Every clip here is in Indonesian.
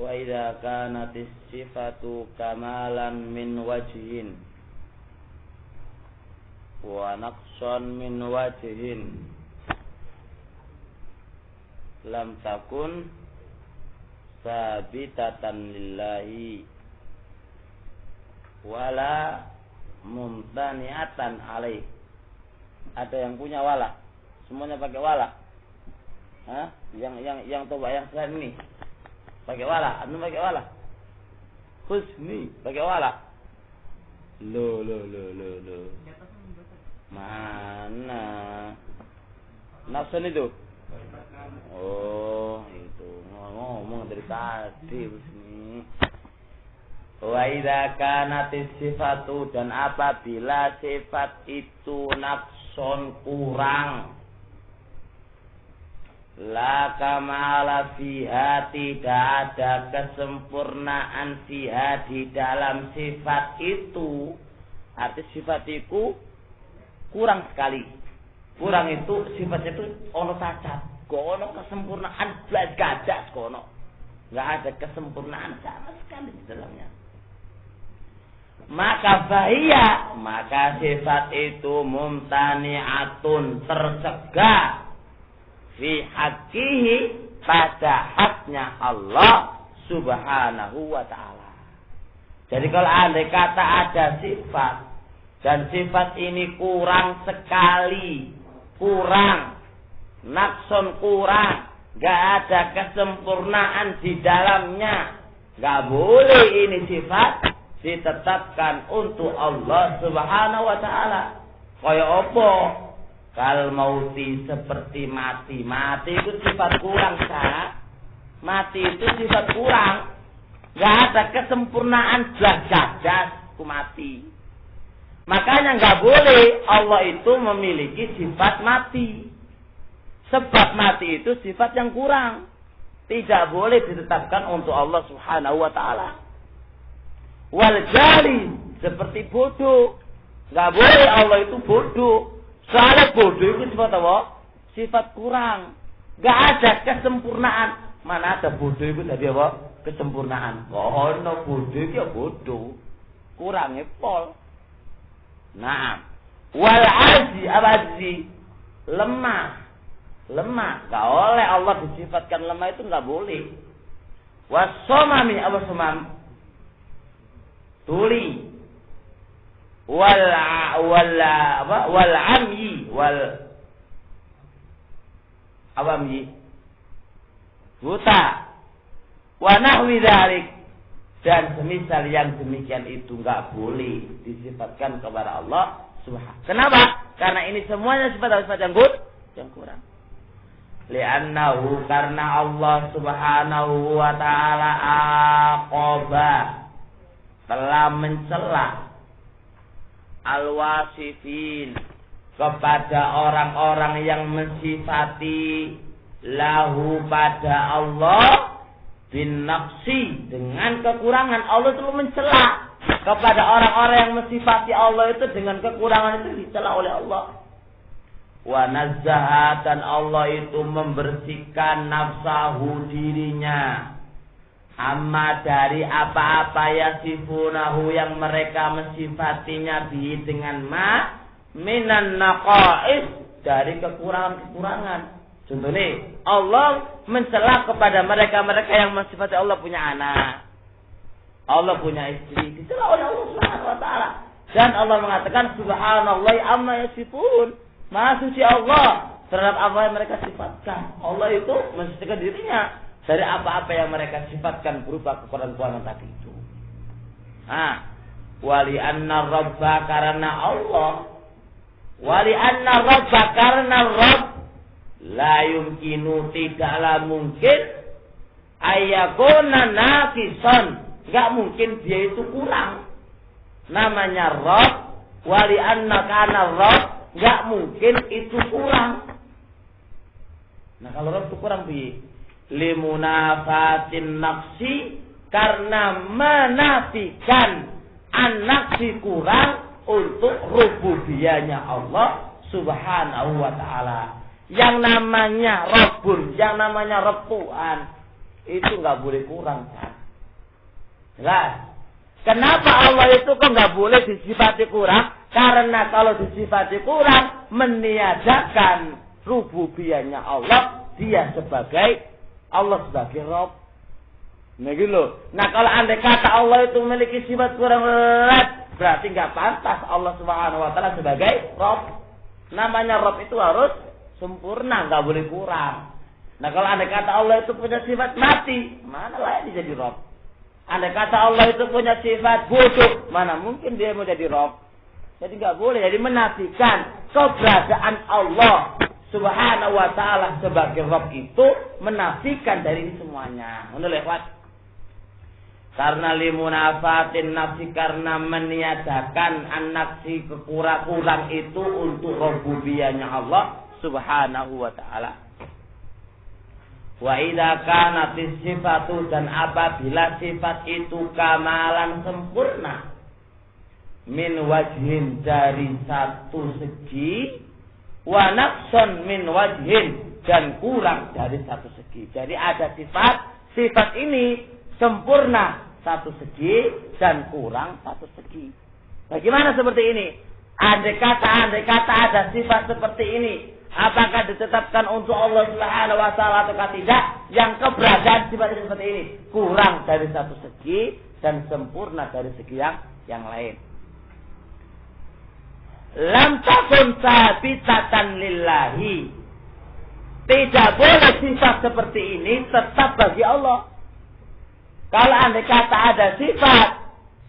wa idza kanatis sifatu kamalan min wajhin wa naqsan min wajhin lam takun sabitatan lillahi wala mumtani'atan alaih. Ada yang punya wala? Semuanya pakai wala? Hah? Yang coba yang selain ini pakai wala? Anu pakai wala? Husni pakai wala? Lo. Mana? Nafsun itu? Oh, itu ngomong dari tadi Husni. Wa idza kanatis sifatu, dan apabila sifat itu naqson kurang, la kamala fiha, tidak ada kesempurnaan fiha di dalam sifat itu. Arti sifat itu kurang sekali. Kurang itu sifat itu ono cacat, ono kesempurnaan blas gadas kono. Enggak ada kesempurnaan sama sekali di dalamnya. Maka bahaya, maka sifat itu mumtani'atun, tercegah fi haqqihi, pada haknya Allah subhanahu wa ta'ala. Jadi kalau andai kata ada sifat dan sifat ini kurang sekali, kurang, naqson kurang, gak ada kesempurnaan di dalamnya, gak boleh ini sifat ditetapkan untuk Allah subhanahu wa ta'ala. Kaya apa? Kal mauti, seperti mati. Mati itu sifat kurang, sah. Mati itu sifat kurang. Gak ada kesempurnaan jagas ku mati. Makanya gak boleh Allah itu memiliki sifat mati. Sebab mati itu sifat yang kurang. Tidak boleh ditetapkan untuk Allah subhanahu wa ta'ala. Wal jali, seperti bodoh. Gak boleh Allah itu bodoh. Soalnya bodoh itu sifat apa? Sifat kurang. Gak ada kesempurnaan. Mana ada bodoh itu tadi apa? Kesempurnaan. Oh no, bodoh itu ya bodoh. Kurangnya pol. Nah, wal azi, abazi, lemah. Gak oleh Allah disifatkan lemah, itu gak boleh. Wasomami, apa somam? Tuli, wal amyi, buta, wa nahwi dzalik, dan semisal yang demikian itu enggak boleh disifatkan kepada Allah subhanahu. Kenapa? Karena ini semuanya sifat yang kurang. Li'annahu, karena Allah subhanahu wa ta'ala aqaba, telah mencela al-wasifin, kepada orang-orang yang mensifati lahu, pada Allah, bin naqsi, dengan kekurangan. Allah itu mencela kepada orang-orang yang mensifati Allah itu dengan kekurangan, itu dicela oleh Allah. Wa nazzaha, dan Allah itu membersihkan nafsahu, dirinya, amma, dari apa-apa yasifunahu, yang mereka mensifatinya bihi, dengan ma, minan naqais, dari kekurangan-kekurangan. Contohnya Allah mencela kepada mereka-mereka yang mensifati Allah punya anak, Allah punya istri, dicela oleh Allah subhanahu wa ta'ala. Dan Allah mengatakan subhanallah amma yasifun, maha suci Allah terhadap apa yang mereka sifatkan. Allah itu mensucikan dirinya dari apa-apa yang mereka sifatkan berupa kekurangan tadi itu. Wali anna rabba, karena Allah, wali anna rabba, karena Rabb, la yumkinu, tidaklah mungkin, ayakuna naqisan, enggak mungkin dia itu kurang. Namanya Rabb, wali anna, karena Rabb, enggak mungkin itu kurang. Nah kalau Rabb itu kurang bi limunafatin nafsi, karena menafikan an-nafsi, kurang, untuk rububiyahnya Allah subhanahu wa ta'ala. Yang namanya Rabbun, yang namanya Rabb Tuhan, itu enggak boleh kurang, kan? Jelas. Kenapa Allah itu kok nggak boleh disifati kurang? Karena kalau disifati kurang, meniadakan rububiyahnya Allah, dia sebagai Allah sebagai Rabb. Nah gitu loh. Nah kalau andai kata Allah itu memiliki sifat kurang berat, berarti nggak pantas Allah Subhanahu Wa Taala sebagai Rabb. Namanya Rabb itu harus sempurna, nggak boleh kurang. Nah kalau andai kata Allah itu punya sifat mati, mana layak dia jadi Rabb? Andai kata Allah itu punya sifat busuk, mana mungkin dia mau jadi Rabb? Jadi nggak boleh. Jadi menafikan keberadaan Allah Subhanahu Wa Taala sebagai Rabb itu menafikan dari ini semuanya. Menurut lewat. Karena limunafatin nafsi, karena meniadakan an-nafsi kekurang-kurang itu untuk rububiyahnya Allah Subhanahu Wa Taala. Wa idza kanat sifatu, dan apabila sifat itu kamalan sempurna, min wajhin dari satu segi, wa naqsan min wajhin, dan kurang dari satu segi. Jadi ada sifat ini sempurna satu segi dan kurang satu segi. Bagaimana seperti ini? Andai kata ada sifat seperti ini, apakah ditetapkan untuk Allah Subhanahu Wa Taala atau tidak? Yang keberadaan sifat seperti ini kurang dari satu segi dan sempurna dari segi yang lain. Lam takun sabitatan lillahi. Tidak boleh sifat seperti ini tetap bagi Allah. Kalau andai kata ada sifat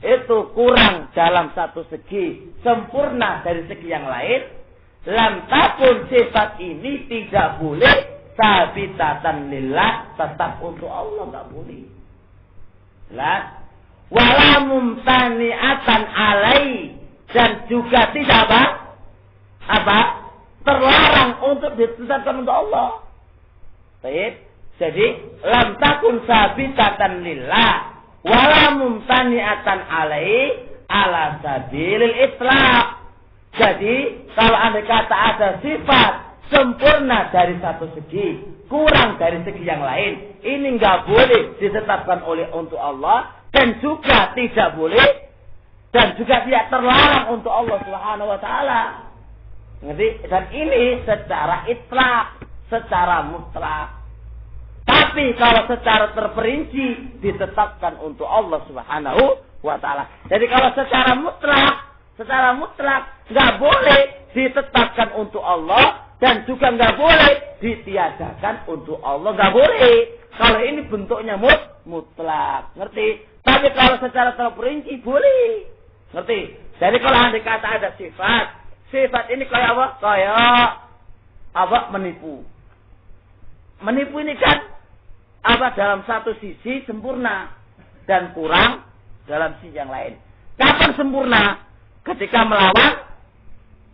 itu kurang dalam satu segi, sempurna dari segi yang lain, lam takun sifat ini tidak boleh sabitatan lillah, tetap untuk Allah, nggak boleh. Jelas? Wala mumtani'atan alai, dan juga tidak apa? Terlarang untuk ditetapkan untuk Allah. Baik. Jadi lam takun sabitatan lillah wala mumtani'atan alai ala sabilil itlaq. Jadi kalau andai kata ada sifat sempurna dari satu segi, kurang dari segi yang lain, ini enggak boleh ditetapkan oleh untuk Allah, dan juga tidak boleh dan juga tidak terlarang untuk Allah Subhanahu Wa Taala. Ngerti? Dan ini secara itlaq, secara mutlak. Tapi kalau secara terperinci ditetapkan untuk Allah Subhanahu Wa Taala. Jadi kalau secara mutlak nggak boleh ditetapkan untuk Allah, dan juga nggak boleh ditiadakan untuk Allah, nggak boleh. Kalau ini bentuknya mutlak, ngerti? Tapi kalau secara terperinci boleh, ngerti? Jadi kalau andai kata ada sifat ini kayak apa? Kayak apa? Menipu. Menipu ini kan apa, dalam satu sisi sempurna dan kurang dalam sisi yang lain. Kapan sempurna? Ketika melawan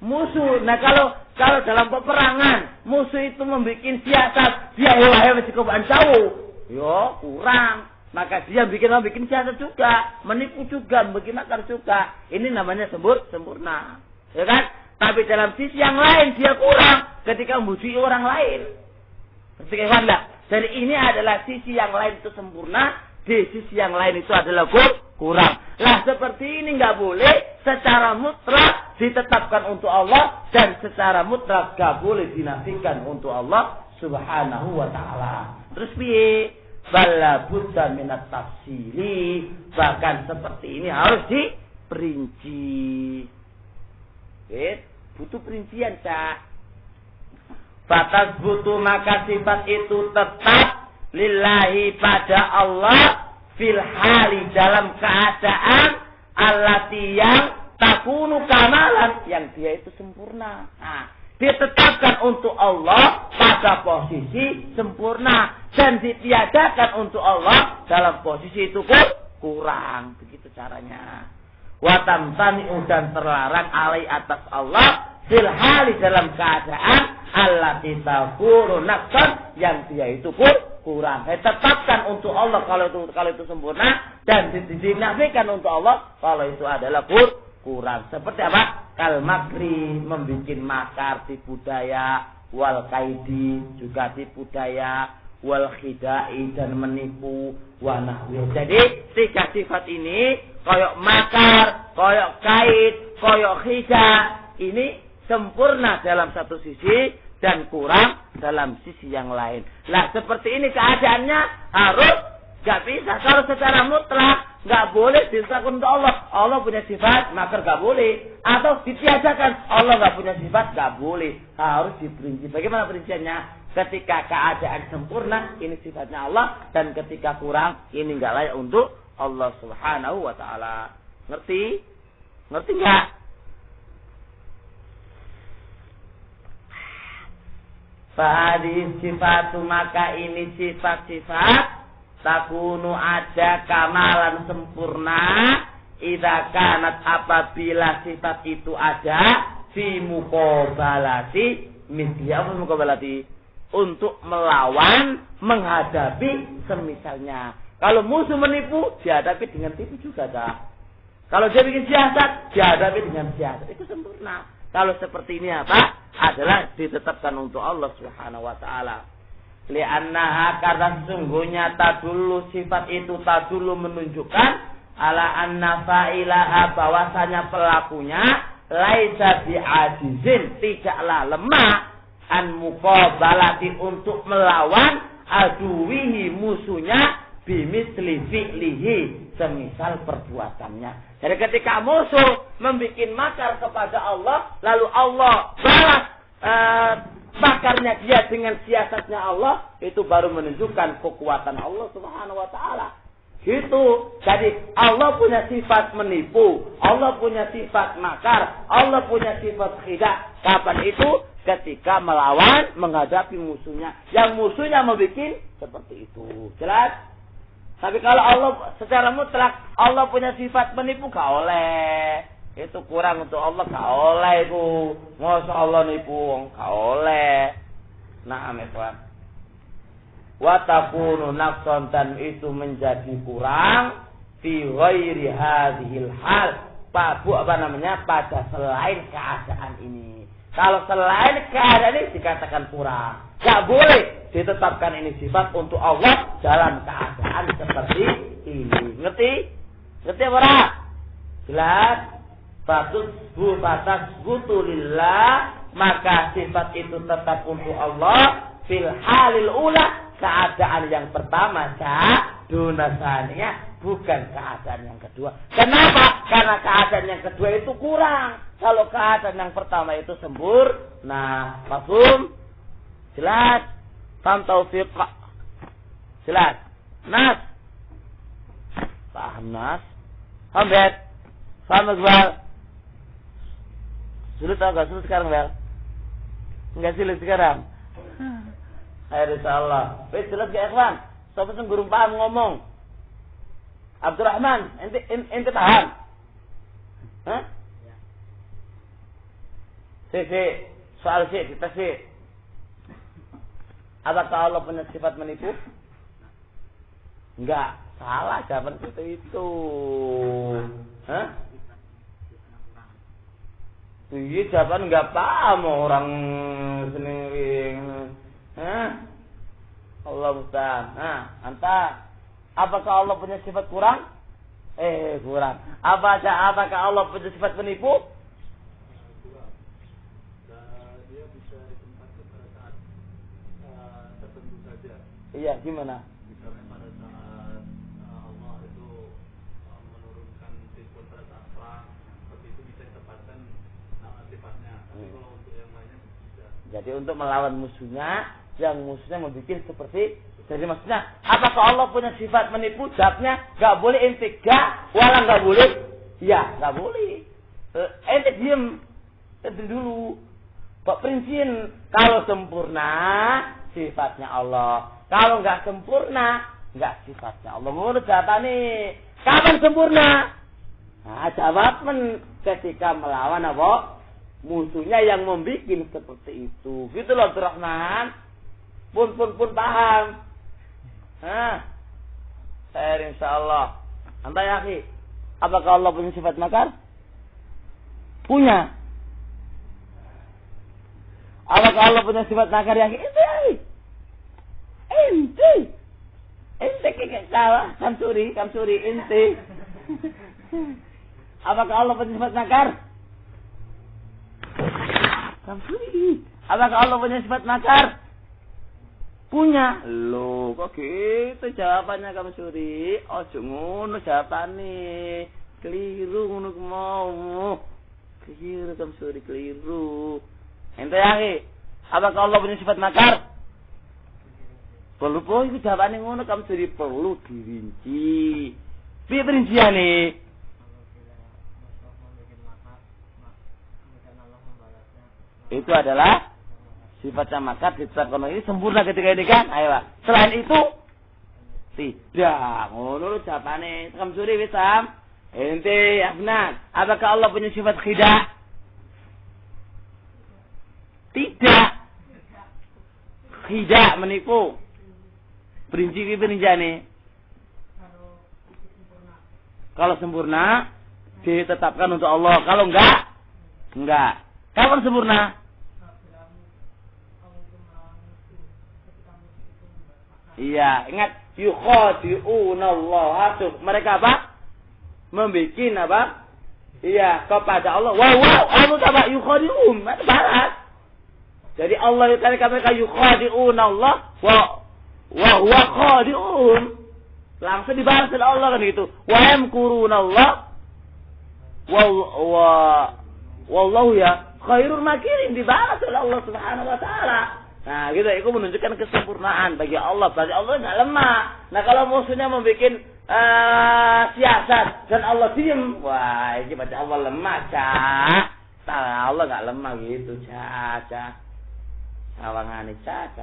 musuh. Nah kalau dalam peperangan musuh itu membuat siasat, dia hewa-hewa sikobaan jauh, yo kurang. Maka dia bikin siasat juga, menipu juga, bikin makar juga. Ini namanya sempurna, ya kan? Tapi dalam sisi yang lain dia kurang ketika membujuk orang lain. Seperti enggak? Jadi ini adalah sisi yang lain itu sempurna, di sisi yang lain itu adalah kurang. Lah seperti ini nggak boleh secara mutlak ditetapkan untuk Allah, dan secara mutlak nggak boleh dinafikan untuk Allah Subhanahu Wa Taala. Terus piye? Bala budda minat tafsiri, bahkan seperti ini harus diperinci. Butuh perincian, Cak. Batas butuh, maka sifat itu tetap lillahi pada Allah, fil hali dalam keadaan allati yang takunu kamalan, yang dia itu sempurna. Nah, ditetapkan untuk Allah pada posisi sempurna, dan ditiadakan untuk Allah dalam posisi itu kurang. Begitu caranya. Watamtani'u, dan terlarang alai atas Allah, fil hali dalam keadaan allati takunu naqsan, yang dia itu kurang. Tetapkan untuk Allah kalau itu sempurna, dan dinafikan untuk Allah kalau itu adalah kurang. Seperti apa? Kal makri, membikin makar, tipu daya, wal kaidi, juga tipu daya, wal khidai dan menipu wa nahwi. Jadi tiga sifat ini koyok makar, koyok kait, koyok khida ini sempurna dalam satu sisi dan kurang dalam sisi yang lain. Nah, seperti ini keadaannya harus gak bisa. Kalau secara mutlak gak boleh ditetapkan untuk Allah. Allah punya sifat, makar gak boleh. Atau ditiadakan, Allah gak punya sifat, gak boleh. Harus diperinci. Bagaimana perinciannya? Ketika keadaan sempurna, ini sifatnya Allah. Dan ketika kurang, ini gak layak untuk Allah subhanahu wa ta'ala. Ngerti? Ngerti gak? Fahadis sifatu, maka ini sifat-sifat takunu ada kamalan sempurna idza kanat apabila sifat itu ada fi muqabalati misli apa muqabalati untuk melawan menghadapi semisalnya. Kalau musuh menipu dihadapi dengan tipu juga dah. Kalau dia bikin siasat dihadapi dengan siasat, itu sempurna. Kalau seperti ini apa? Adalah ditetapkan untuk Allah Subhanahu wa taala. Li'annaha karena sesungguhnya tadullu sifat itu tadullu menunjukkan ala anna fa'ilaha bahwasanya pelakunya laisa bi'ajizin tidaklah lemah an muqabalati untuk melawan aduwihi musuhnya bimisli fi'lihi semisal perbuatannya. Jadi ketika musuh membuat makar kepada Allah, lalu Allah balas makarnya dia dengan siasatnya Allah, itu baru menunjukkan kekuatan Allah Subhanahu wa taala. Gitu. Jadi Allah punya sifat menipu, Allah punya sifat makar, Allah punya sifat khida. Kapan itu? Ketika melawan menghadapi musuhnya. Yang musuhnya membuat seperti itu. Jelas? Tapi kalau Allah secara mutlak Allah punya sifat menipu gak oleh. Itu kurang untuk Allah gak oleh itu. Masa Allah nipu gak oleh. Naam ikhwan. Wa takunu naqsan dan itu menjadi kurang fi ghairi hadhil hal. Pada selain keadaan ini. Kalau selain keadaan ini dikatakan kurang. Gak boleh ditetapkan ini sifat untuk Allah dalam keadaan seperti ini. Ngerti? Ngerti apa? Jelas? Batas butulillah, maka sifat itu tetap untuk Allah fil halil ula, keadaan yang pertama dunasanya, bukan keadaan yang kedua. Kenapa? Karena keadaan yang kedua itu kurang. Kalau keadaan yang pertama itu sempurna. Mafhum? Jelas? Paham taufiq? Jelas? Nas? Paham nas? Paham bet? Paham Iqbal? Sulit atau enggak sulit sekarang Bel? Enggak sulit sekarang? Ayo insyaallah. Baik, jelas gak Ikhwan? Siapa yang guru paham ngomong? Abdurrahman, ente paham? Hah? Soal kita apakah Allah punya sifat menipu? Enggak, salah jawaban seperti itu. Hah? Iya, jawaban enggak paham orang sendiri. Hah? Allah musta'an. Nah, anta apakah Allah punya sifat kurang? Kurang. Apakah Allah punya sifat menipu? Iya, gimana? Misalnya pada saat Allah itu menurunkan sifat pada saat perang, seperti itu bisa ditempatkan sifatnya. Tapi kalau untuk yang lainnya bisa. Jadi untuk melawan musuhnya, yang musuhnya membuat seperti. Jadi maksudnya, apakah Allah punya sifat menipu? Jawabnya, gak boleh ente gak, walau gak boleh. Ya, gak boleh. Ente diem, ente dulu. Pak Prinsip, kalau sempurna sifatnya Allah. Kalau nggak sempurna, nggak sifatnya Allah. Menurut jawabannya, kapan sempurna? Nah, jawaban ketika melawan apa? Musuhnya yang membuat seperti itu. Gitu loh, Abdurrahman. Pun paham. Nah, saya insyaallah. Anda yakin? Apakah Allah punya sifat makar? Punya. Apakah Allah punya sifat makar? Yakin? Itu yakin. Ente kayak salah. Kamsuri ente. Apakah Allah punya sifat makar? Kamsuri. Apakah Allah punya sifat makar? Punya. Loh, kok gitu jawabannya Kamsuri? Ojo ngono jawabane. Keliru ngono mau. Keliru Kamsuri, keliru. Ente yakin? Apakah Allah punya sifat makar? Perlu itu jawabannya ngono Kamsuri, perlu dirinci. Piye perinciane? Itu adalah sifatnya makar ditetapkan ini sempurna ketika ini kan? Ayo Pak. Selain itu tidak. Ngono jawabane Kamsuri wis Sam. Ente ya benar. Apakah Allah punya sifat khida? Tidak. Khida menipu. Perinciane. Kalau sempurna ditetapkan untuk Allah. Kalau enggak. Kapan sempurna? Iya, ingat yukhadi'una Allah. Mereka apa? Membikin apa? Iya, kepada Allah. Wow, Allah apa? Yukhadi'un. Balas. Jadi Allah itu mereka yukhadi'una Allah wa huwa khadi'un. Langsung dibalas oleh Allah kan gitu. Wa yamkuruna Allah wallahu ya khairul makirin, dibalas oleh Allah Subhanahu wa taala. Nah, gitu itu menunjukkan kesempurnaan bagi Allah. Berarti Allah enggak lemah. Nah, kalau musuhnya membuat siasat dan Allah diem, wah, ini berarti Allah lemah, Cak. Allah enggak lemah gitu, Cak. Sawangane Cak.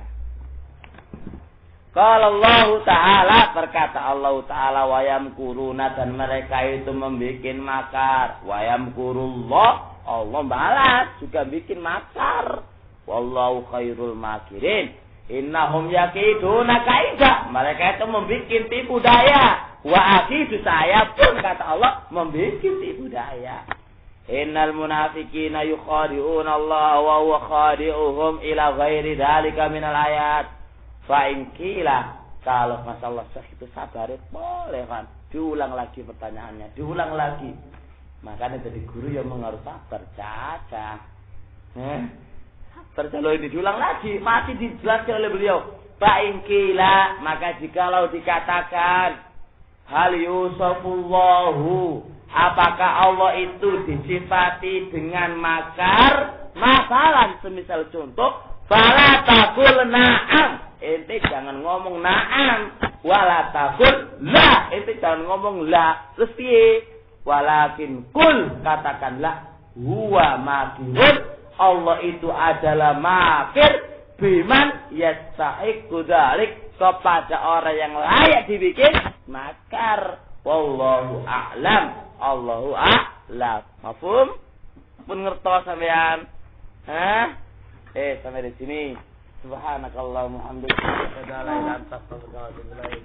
Kalau Allah Ta'ala, berkata Allah Ta'ala, wayam kuruna, dan mereka itu membuat makar. Wayam kurullah, Allah balas juga bikin makar. Wallahu khairul makirin. Innahum yakiduna kaidah. Mereka itu membuat tipu daya. Wa akidu, saya pun kata Allah membuat tipu daya. Innal munafiqina yukhadi'una Allah wa huwa khadi'uhum ila ghairi dzalika minal ayat. Fa'inkilah, kalau masalah itu sabar, boleh kan? Diulang lagi pertanyaannya, diulang lagi. Makanya jadi guru yang harus sabar, Caca. Sabar ini diulang lagi, masih dijelaskan oleh beliau. Fa'inkilah, maka jikalau dikatakan, hal yusafullahu, apakah Allah itu disifati dengan makar? Masalah, semisal contoh, fala taqul na'am. Ente jangan ngomong na'am, wala taqul la, ente jangan ngomong la. Terus piye? Walakin kul, katakanlah huwa makirun, Allah itu adalah makir biman yastahiqu dzalik, kepada orang yang layak dibikin makar. Wallahu a'lam. Allahu a'lam. Mafhum? Pun ngertos sampean? Sampai di sini. Subhanakallahumma hamdaka, la ilaha illa anta, astaghfiruka wa atubu ilaik.